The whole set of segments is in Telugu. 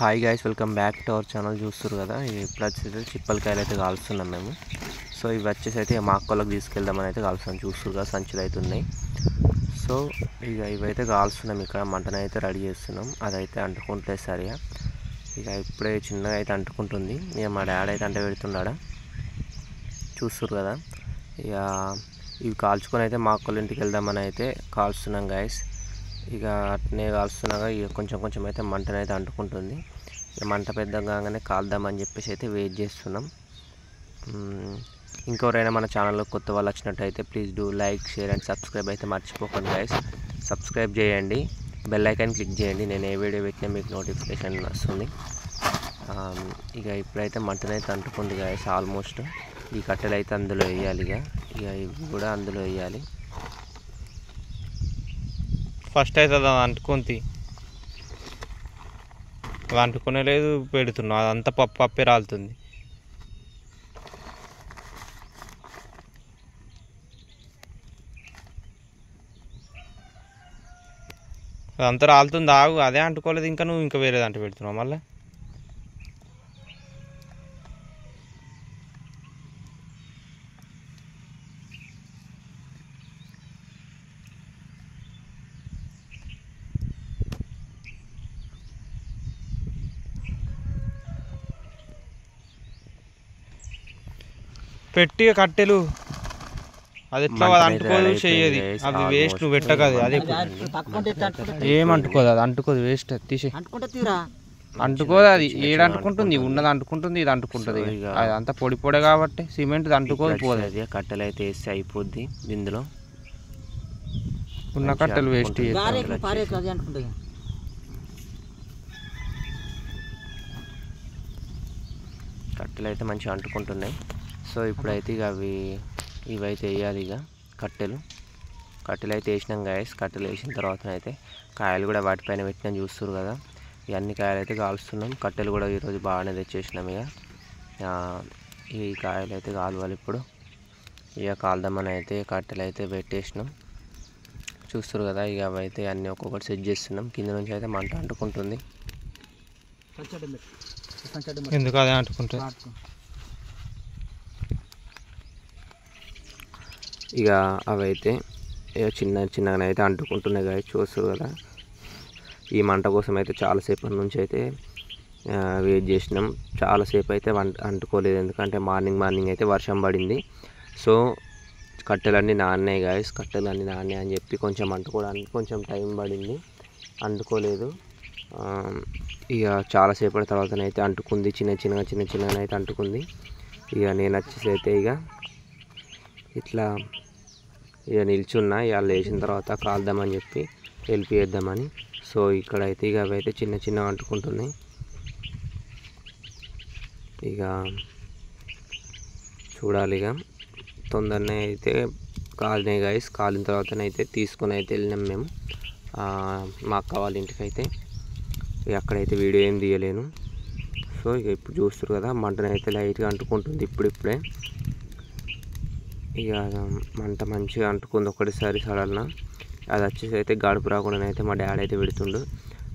Hi guys, welcome back to our channel. చూస్తారు కదా, ఇప్పుడు వచ్చేసి చిప్పలకాయలు అయితే కాలుస్తున్నాం మేము. సో ఇవి వచ్చేసి అయితే మా అక్కలకు తీసుకెళ్దామని అయితే కాలుస్తున్నాం. చూస్తారు కదా, సంచులు అయితే ఉన్నాయి. సో ఇక ఇవైతే కాలుస్తున్నాం. ఇక్కడ మంటను అయితే రెడీ చేస్తున్నాం. అదైతే అంటుకుంటే సరిగా ఇక ఇప్పుడే చిన్నగా అయితే అంటుకుంటుంది. ఇక మా డాడీ అయితే అంటే పెడుతున్నాడా. చూస్తారు కదా, ఇక ఇవి కాల్చుకొని అయితే మా అక్కల ఇంటికి వెళ్దామని అయితే కాల్స్తున్నాం గైస్. ఇక అట్నే కాల్స్తున్నాగా ఇక కొంచెం కొంచెం అయితే మంటనైతే అంటుకుంటుంది. ఇక మంట పెద్దగానే కాల్దామని చెప్పేసి అయితే వెయిట్ చేస్తున్నాం. ఇంకెవరైనా మన ఛానల్లో కొత్త వాళ్ళు వచ్చినట్టయితే please do like, share and subscribe అయితే మర్చిపోకండి గైస్. సబ్స్క్రైబ్ చేయండి, బెల్ ఐకాన్ క్లిక్ చేయండి. నేను ఏ వీడియో పెట్టినా మీకు నోటిఫికేషన్ వస్తుంది. ఇక ఇప్పుడైతే మంటనైతే అంటుకుంది గైస్. ఆల్మోస్ట్ ఈ కట్టెలు అయితే అందులో వేయాలి. ఇక ఇవి కూడా అందులో వేయాలి. ఫస్ట్ అయితే అది అంటుకుంది, అది అంటుకునే లేదు, పెడుతున్నాం. అదంతా పప్పే రాలుతుంది. అదంతా రాలుతుంది. ఆగు, అదే అంటుకోలేదు ఇంకా, నువ్వు ఇంకా వేరే దాంట్లో పెడుతున్నావు మళ్ళీ. పెట్టి కట్టెలు అది ఎట్లా అంటుకోదు, చెయ్యది. అవి వేస్ట్, నువ్వు పెట్టకది. అదే ఏమంటుకోదు, అది అంటుకోదు, వేస్ట్. తీసే అంటుకోదు. అది ఏడు అంటుకుంటుంది, ఉన్నది అంటుకుంటుంది, ఇది అంటుకుంటుంది. అది అంతా పొడి పొడే కాబట్టి సిమెంట్ అంటుకోదు, పోదు. అది కట్టెలు అయితే వేస్తే అయిపోద్ది. ఇందులో ఉన్న కట్టెలు వేస్ట్. కట్టెలు అయితే మంచిగా అంటుకుంటున్నాయి. సో ఇప్పుడైతే ఇక ఇవైతే వేయాలి. ఇక కట్టెలు అయితే వేసినాం గైస్. కట్టెలు వేసిన తర్వాత అయితే కాయలు కూడా వాటిపైన పెట్టినాం. చూస్తారు కదా, ఇవన్నీ కాయలు అయితే కాలుస్తున్నాం. కట్టెలు కూడా ఈరోజు బాగానే తెచ్చేసినాం. ఇక ఈ కాయలు అయితే కాలువాలి ఇప్పుడు. ఇక కాలుదామని అయితే కట్టెలు అయితే పెట్టేసినాం. చూస్తారు కదా, ఇక అవి అయితే అన్నీ ఒక్కొక్కటి సెట్ చేస్తున్నాం. కింద నుంచి అయితే మంట అంటుకుంటుంది. ఎందుకు అదే అంటుకుంటుంది. ఇక అవైతే ఇక చిన్నగా అయితే అంటుకుంటున్నాయి కదా, చూస్తారు కదా. ఈ మంట కోసం అయితే చాలాసేపటి నుంచి అయితే వెయిట్ చేసినాం. చాలాసేపు అయితే అంటుకోలేదు, ఎందుకంటే మార్నింగ్ అయితే వర్షం పడింది. So కట్టెలన్నీ నాన్నాయి guys. కట్టెలన్నీ నాన్నాయి అని చెప్పి కొంచెం అంటుకోవడానికి కొంచెం టైం పడింది, అంటుకోలేదు. ఇక చాలాసేపటి తర్వాతనైతే అంటుకుంది. చిన్నగా అయితే అంటుకుంది. ఇక నేను వచ్చేసి అయితే ఇట్లా నిల్చున్నా. ఇక లేచిన తర్వాత కాల్దామని చెప్పి హెల్ప్ చేద్దామని. సో ఇక్కడైతే ఇక అవైతే చిన్నగా అంటుకుంటున్నాయి. ఇక చూడాలి, ఇక తొందరనే అయితే కాలినాయి గాయస్. కాలిన తర్వాతనైతే తీసుకొని అయితే వెళ్ళినాం మేము మా అక్క వాళ్ళ ఇంటికి అయితే. ఇక అక్కడైతే వీడియో ఏం తీయలేను. సో ఇక ఇప్పుడు చూస్తారు కదా, మంటనైతే లైట్గా అంటుకుంటుంది ఇప్పుడిప్పుడే. ఇక మంట మంచిగా అంటుకుంది ఒకటిసారి సడన్న. అది వచ్చేసి అయితే గాడుపు రాకుండా అయితే మా డాడీ అయితే పెడుతుండు.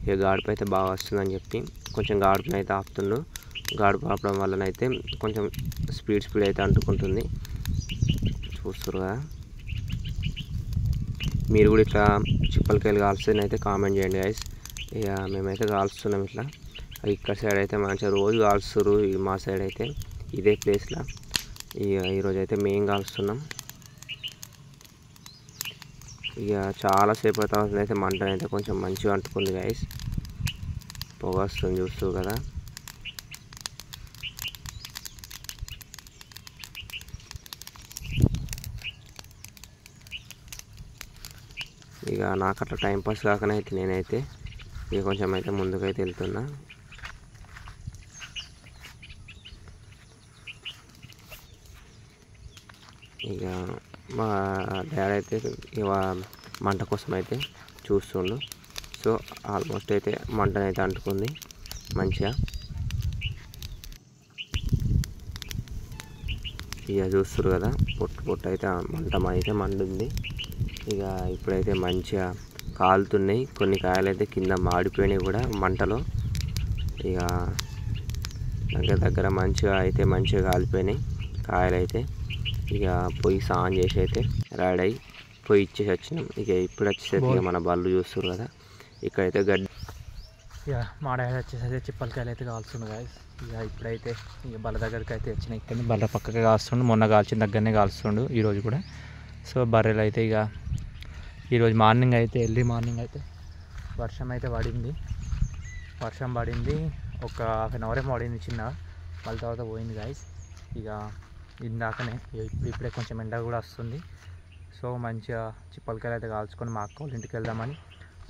ఇక గాడుపు అయితే బాగా వస్తుందని చెప్పి కొంచెం గాడుపునైతే ఆపుతుండు. గాడుపు ఆపడం వల్లనైతే కొంచెం స్పీడ్ అయితే అంటుకుంటుంది. చూస్తారు కదా, మీరు కూడా ఇట్లా చిప్పలకాయలు కాల్స్తేనైతే కామెంట్ చేయండి గైస్. ఇక మేమైతే కాల్స్తున్నాం ఇట్లా. ఇక్కడ సైడ్ అయితే మంచిగా రోజు కాల్స్తారు. మా సైడ్ అయితే ఇదే ప్లేస్లో ఇక ఈరోజు అయితే మేము కాలుస్తున్నాం. ఇక చాలాసేపటి తర్వాత అయితే మంటనైతే కొంచెం మంచిగా అంటుకుంది గైస్. పొగ వస్తుంది, చూస్తూ కదా. ఇక నాకు అట్లా టైంపాస్ కాకనైతే నేనైతే ఇక కొంచెం అయితే ముందుకైతే వెళ్తున్నా. ఇక మా డాడీ అయితే ఇక మంట కోసం అయితే చూస్తుండు. సో ఆల్మోస్ట్ అయితే మంటనైతే అంటుకుంది మంచిగా. ఇక చూస్తారు కదా, పొట్టు అయితే మంట మండుంది. ఇక ఇప్పుడైతే మంచిగా కాలుతున్నాయి. కొన్ని కాయలు అయితే కింద మాడిపోయినాయి కూడా మంటలో. ఇక దగ్గర మంచిగా కాలిపోయినాయి కాయలు అయితే. ఇక పొయ్యి సాన్ చేసి అయితే రెడీ అయ్యి పొయ్యి ఇచ్చేసి వచ్చినాం. ఇక ఇప్పుడు వచ్చేసరికి ఇక మన బళ్ళు చూస్తారు కదా, ఇక్కడైతే గడ్డి. ఇక మా డాడీ వచ్చేసరికి చిప్పలకాయలు అయితే కాల్స్తుండు గాయస్. ఇక ఇప్పుడైతే ఇక బల్ల దగ్గరికి అయితే వచ్చినాయి. ఇక్కడ బల్ల పక్కకే కాల్స్తుండు, మొన్న కాల్చిన దగ్గరనే కాల్స్తుండు ఈరోజు కూడా. సో బర్రెలు అయితే ఇక ఈరోజు మార్నింగ్ అయితే ఎర్లీ మార్నింగ్ అయితే వర్షం అయితే పడింది. ఒక హాఫ్ అన్ అవర్ ఏమో పడింది చిన్న, మళ్ళీ తర్వాత పోయింది గాయస్. ఇక ఇందాకనే ఇప్పుడే కొంచెం ఎండ కూడా వస్తుంది. సో మంచిగా చిప్పలకాయలు అయితే కాల్చుకొని మా అక్క వాళ్ళ ఇంటికి వెళ్దామని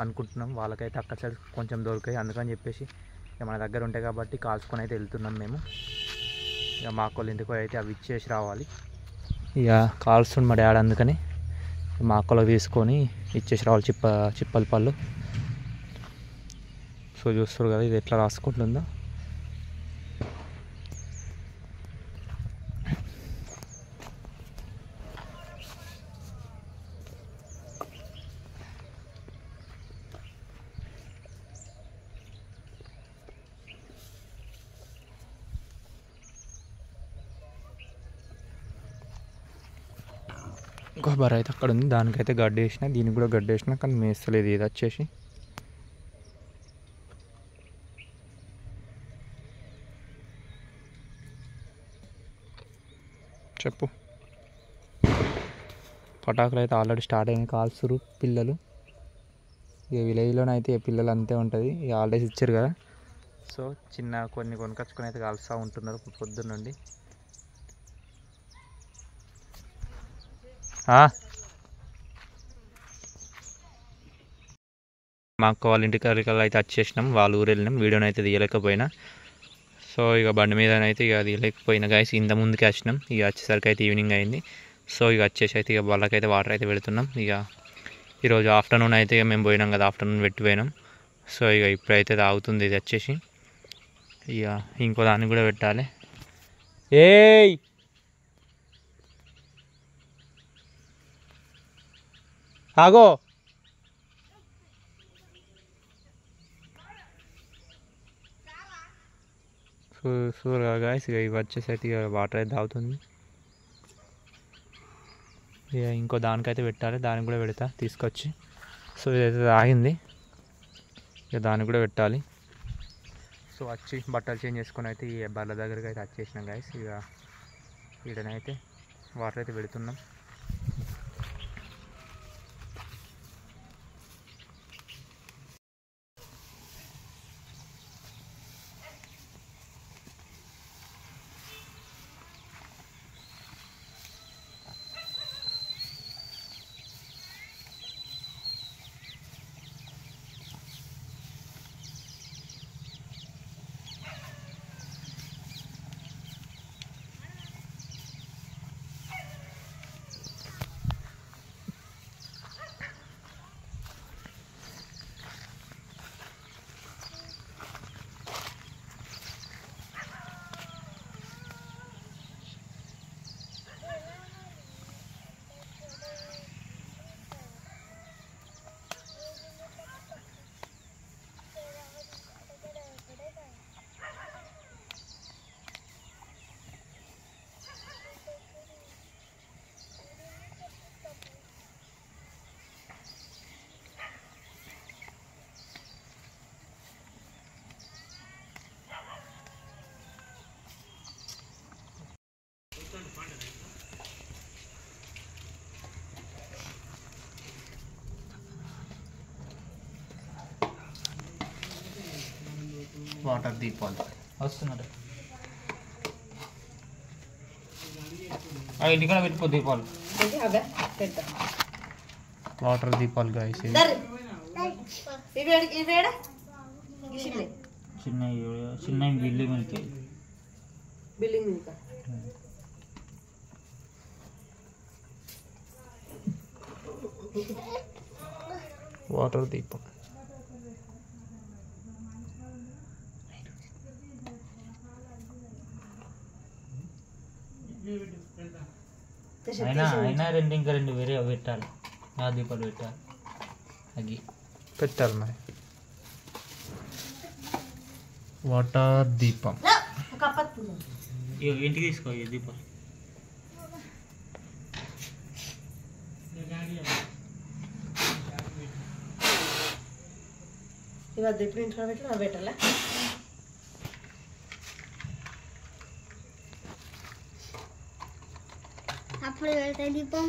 అనుకుంటున్నాం. వాళ్ళకైతే అక్కడ సైడ్ కొంచెం దొరికాయి, అందుకని చెప్పేసి ఇక మన దగ్గర ఉంటాయి కాబట్టి కాల్చుకొని అయితే వెళ్తున్నాం మేము. ఇక మా అక్క వాళ్ళ ఇంటికి అయితే అవి ఇచ్చేసి రావాలి. ఇక కాల్స్తుంది మా డాడీ, అందుకని మా అక్కలకు తీసుకొని ఇచ్చేసి రావాలి చిప్పల పళ్ళు. సో చూస్తారు కదా ఇది ఎట్లా రాసుకుంటుందో. ఇంకో బర్రె అయితే అక్కడ ఉంది, దానికైతే గడ్డి వేసిన, దీనికి కూడా గడ్డి వేసిన, కానీ మేస్తలేదు ఇది వచ్చేసి. చెప్పు. పటాకులు అయితే ఆల్రెడీ స్టార్ట్ అయినాయి, కాల్చురు పిల్లలు. ఇక విలేజ్లోనైతే పిల్లలు అంతే ఉంటుంది, ఇక హాలిడేస్ ఇచ్చారు కదా. సో కొన్ని కొనుకొచ్చుకొని అయితే కాలుస్తూ ఉంటున్నారు పొద్దున్న నుండి. మా అక్క వాళ్ళ ఇంటికి అయితే వచ్చేసినాం, వాళ్ళ ఊరు వెళ్ళినాం. వీడియోని అయితే తీయలేకపోయినా, సో ఇక బండి మీద అయితే ఇక తీయలేకపోయినా గాయస్. ఇంత ముందుకే వచ్చినాం, ఇక వచ్చేసరికి అయితే ఈవినింగ్ అయింది. సో ఇక వచ్చేసి అయితే ఇక వాళ్ళకైతే వాటర్ అయితే పెడుతున్నాం. ఇక ఈరోజు ఆఫ్టర్నూన్ అయితే ఇక మేము పోయినాం కదా, ఆఫ్టర్నూన్ పెట్టిపోయినాం. సో ఇక ఇప్పుడైతే తాగుతుంది ఇది వచ్చేసి. ఇక ఇంకో దాన్ని కూడా పెట్టాలి. ఏయ్ ఆగో. సూర్గా గాయస్. ఇక ఇవి వచ్చేసి అయితే ఇక వాటర్ అయితే తాగుతుంది. ఇక ఇంకో దానికైతే పెట్టాలి, దానికి కూడా పెడతా తీసుకొచ్చి. సో ఇదైతే తాగింది, ఇక దానికి కూడా పెట్టాలి. సో వచ్చి బట్టలు చేంజ్ చేసుకొని అయితే ఈ బర్ల దగ్గరికి అయితే వచ్చేసినాం గాయస్. ఇక ఈడనైతే వాటర్ అయితే పెడుతున్నాం. వాటర్ దీపాలు వస్తున్నారు, ఇంటికి కూడా పెట్టుకో దీపాలు. వాటర్ దీపాలు గాయస్. చిన్న బిల్డింగ్ వాటర్ దీపం. అయినా ఇంకా రెండు వేరే పెట్టాలి, ఆ దీపాలు పెట్టాలి, అగ్గి పెట్టాలి. మరి వాటర్ దీపం. ఇంటికి తీసుకో ఈ దీపం. ఇవద్దు ఇప్పుడు ఇంట్లో పెట్టిన పెట్టాలా? అప్పుడు పెడతాయి దీపం.